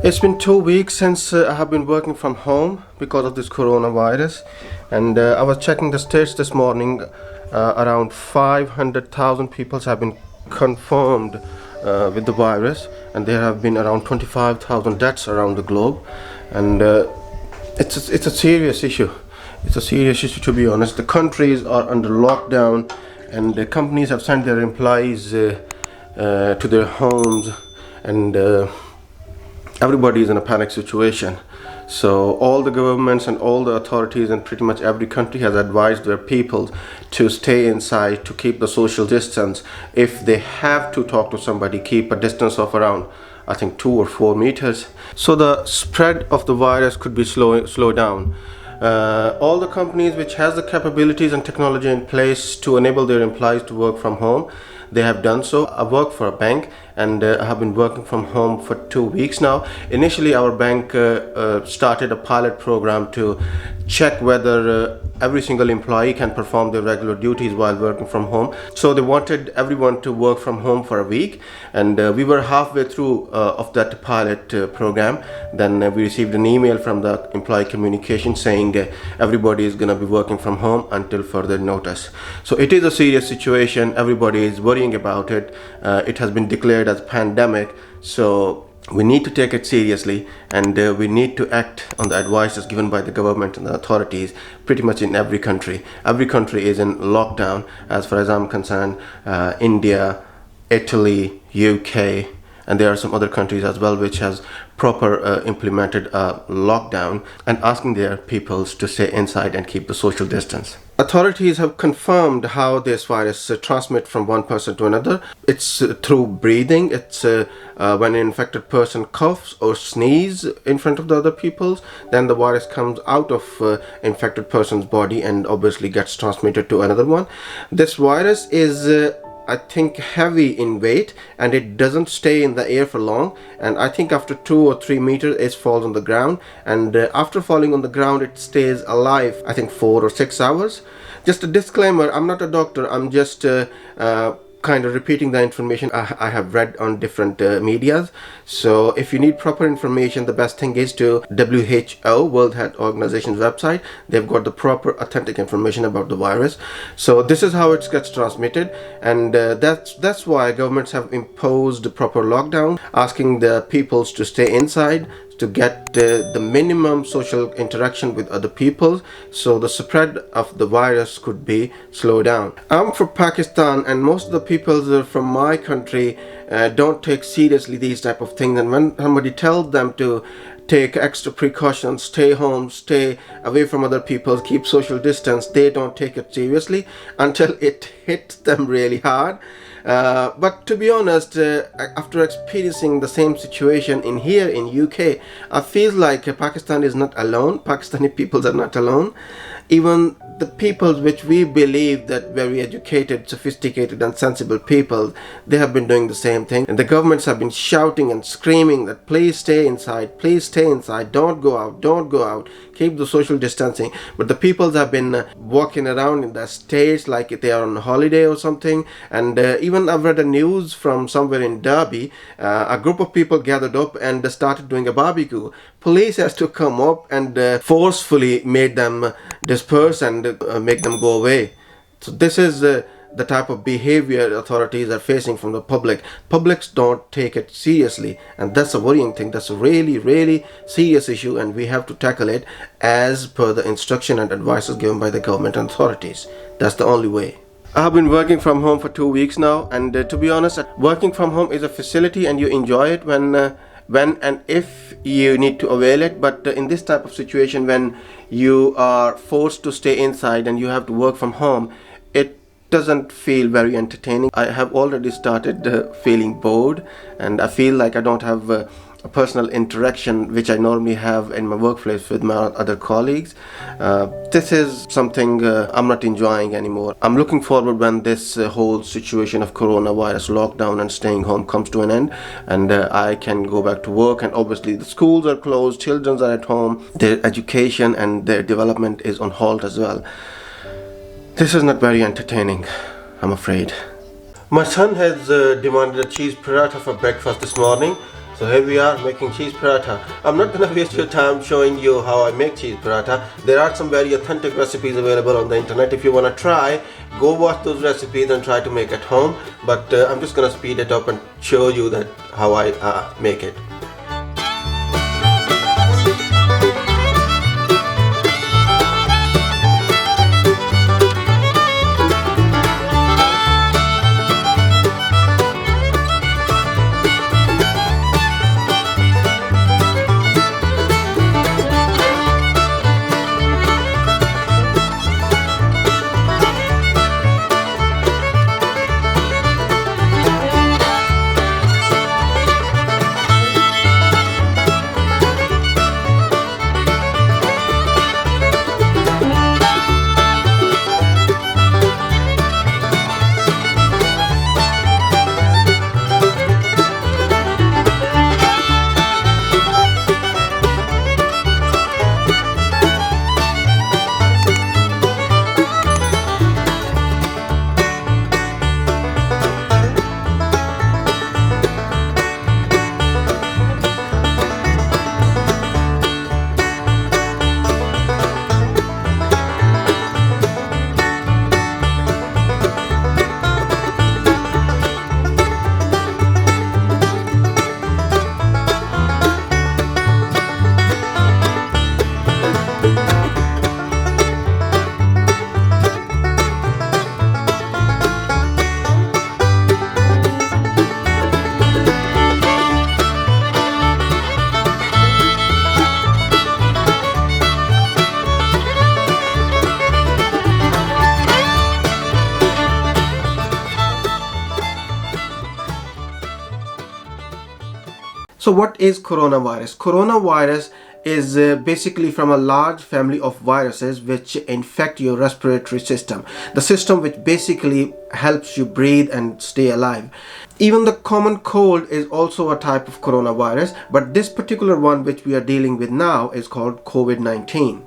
It's been 2 weeks since I have been working from home because of this coronavirus, and I was checking the stats this morning. Around 500,000 people have been confirmed with the virus, and there have been around 25,000 deaths around the globe. And it's a serious issue. It's a serious issue, to be honest. The countries are under lockdown, and the companies have sent their employees to their homes, and everybody is in a panic situation. So all the governments and all the authorities and pretty much every country has advised their people to stay inside, to keep the social distance. If they have to talk to somebody, keep a distance of around, I think, 2 or 4 meters, so the spread of the virus could be slow down. All the companies which has the capabilities and technology in place to enable their employees to work from home, they have done so. I work for a bank, and I have been working from home for 2 weeks now. Initially, our bank started a pilot program to check whether every single employee can perform their regular duties while working from home. So they wanted everyone to work from home for a week, and we were halfway through of that pilot program. Then we received an email from the employee communication saying everybody is going to be working from home until further notice. So it is a serious situation. Everybody is worrying about it. It has been declared as a pandemic, so we need to take it seriously, and we need to act on the advices given by the government and the authorities pretty much in every country. Every country is in lockdown as far as I'm concerned. India, Italy, UK, and there are some other countries as well which has proper implemented a lockdown and asking their peoples to stay inside and keep the social distance. Authorities have confirmed how this virus transmits from one person to another. It's through breathing. It's when an infected person coughs or sneezes in front of the other people's, then the virus comes out of infected person's body and obviously gets transmitted to another one. This virus is I think heavy in weight, and it doesn't stay in the air for long, and I think after 2 or 3 meters it falls on the ground, and after falling on the ground it stays alive, I think 4 or 6 hours. Just a disclaimer, I'm not a doctor. I'm just kind of repeating the information I have read on different medias. So if you need proper information, the best thing is to WHO, World Health Organization's website. They've got the proper authentic information about the virus. So this is how it gets transmitted, and that's why governments have imposed the proper lockdown, asking the peoples to stay inside, to get the minimum social interaction with other people, so the spread of the virus could be slowed down. I'm from Pakistan, and most of the people from my country don't take seriously these type of things, and when somebody tells them to take extra precautions, stay home, stay away from other people, keep social distance, they don't take it seriously until it hits them really hard. But to be honest, after experiencing the same situation here in UK, I feel like Pakistan is not alone. Pakistani peoples are not alone. Even the peoples which we believe that very educated, sophisticated and sensible people, they have been doing the same thing. And the governments have been shouting and screaming that please stay inside, don't go out, keep the social distancing. But the peoples have been walking around in the states like they are on holiday or something. And even I've read a news from somewhere in Derby, a group of people gathered up and started doing a barbecue. Police has to come up and forcefully made them disperse and make them go away. So this is the type of behavior authorities are facing from the public. Publics don't take it seriously, and that's a worrying thing. That's a really serious issue, and we have to tackle it as per the instruction and advices given by the government and authorities. That's the only way. I have been working from home for 2 weeks now, and to be honest, working from home is a facility and you enjoy it when and if you need to avail it. But in this type of situation, when you are forced to stay inside and you have to work from home, it doesn't feel very entertaining. I have already started feeling bored, and I feel like I don't have a personal interaction which I normally have in my workplace with my other colleagues. This is something I'm not enjoying anymore. I'm looking forward when this whole situation of coronavirus lockdown and staying home comes to an end, and I can go back to work. And obviously the schools are closed, children are at home, their education and their development is on hold as well. This is not very entertaining, I'm afraid. My son has demanded a cheese paratha for breakfast this morning, So here we are making cheese paratha. I'm not gonna waste your time showing you how I make cheese paratha. There are some very authentic recipes available on the internet. If you wanna try, go watch those recipes and try to make at home. But I'm just gonna speed it up and show you that how I make it. So what is coronavirus? Coronavirus is basically from a large family of viruses which infect your respiratory system, the system which basically helps you breathe and stay alive. Even the common cold is also a type of coronavirus, but this particular one which we are dealing with now is called COVID-19.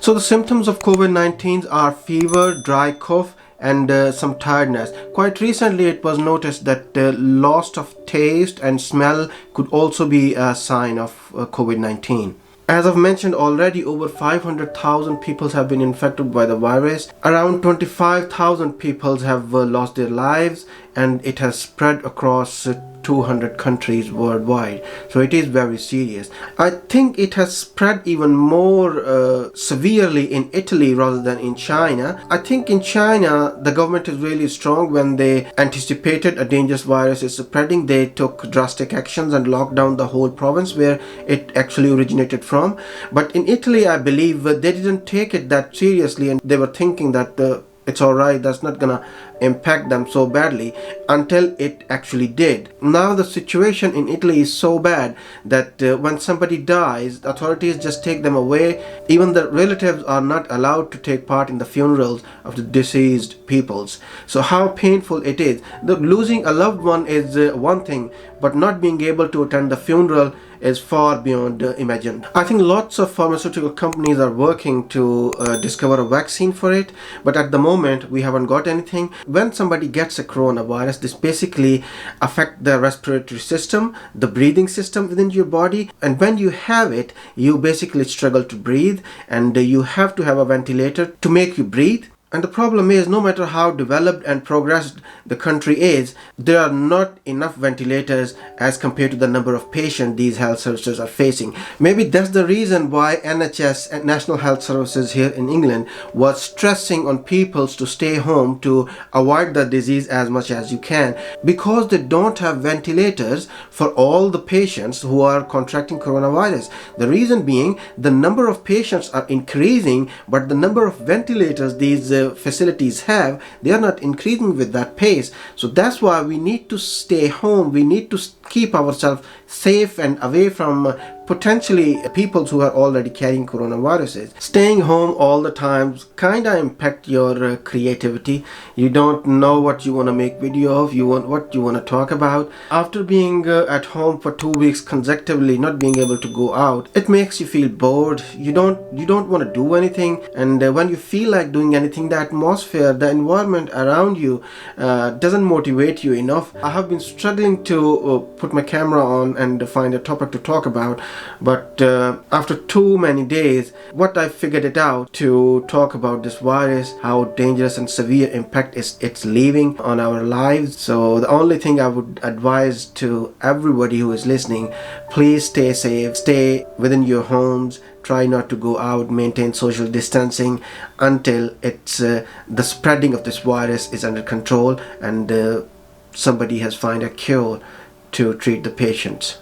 So the symptoms of COVID-19 are fever, dry cough, and some tiredness. Quite recently it was noticed that loss of taste and smell could also be a sign of COVID-19. As I've mentioned already, over 500,000 people have been infected by the virus. Around 25,000 people have lost their lives, and it has spread across 200 countries worldwide. So it is very serious. I think it has spread even more severely in Italy rather than in China. I think in China the government is really strong. When they anticipated a dangerous virus is spreading, they took drastic actions and locked down the whole province where it actually originated from. But in Italy, I believe they didn't take it that seriously, and they were thinking that it's alright, that's not gonna impact them so badly, until it actually did. Now the situation in Italy is so bad that when somebody dies, the authorities just take them away. Even the relatives are not allowed to take part in the funerals of the deceased peoples. So how painful it is. Losing a loved one is one thing, but not being able to attend the funeral is far beyond imagined. I think lots of pharmaceutical companies are working to discover a vaccine for it, but at the moment we haven't got anything. When somebody gets a coronavirus, this basically affects the respiratory system, the breathing system within your body, and when you have it, you basically struggle to breathe, and you have to have a ventilator to make you breathe. And the problem is, no matter how developed and progressed the country is, there are not enough ventilators as compared to the number of patients these health services are facing. Maybe that's the reason why NHS and National Health Services here in England was stressing on people to stay home to avoid the disease as much as you can, because they don't have ventilators for all the patients who are contracting coronavirus. The reason being, the number of patients are increasing, but the number of ventilators these facilities have, they are not increasing with that pace. So that's why we need to stay home. We need to keep ourselves safe and away from potentially people who are already carrying coronaviruses. Staying home all the time kinda impact your creativity. You don't know what you want to make video of, what you want to talk about. After being at home for 2 weeks consecutively, not being able to go out, it makes you feel bored. You don't want to do anything, and when you feel like doing anything, the atmosphere, the environment around you doesn't motivate you enough. I have been struggling to put my camera on and find a topic to talk about. But after too many days, what I figured it out to talk about this virus, how dangerous and severe impact it's leaving on our lives. So the only thing I would advise to everybody who is listening, please stay safe, stay within your homes, try not to go out, maintain social distancing until it's the spreading of this virus is under control and somebody has found a cure to treat the patients.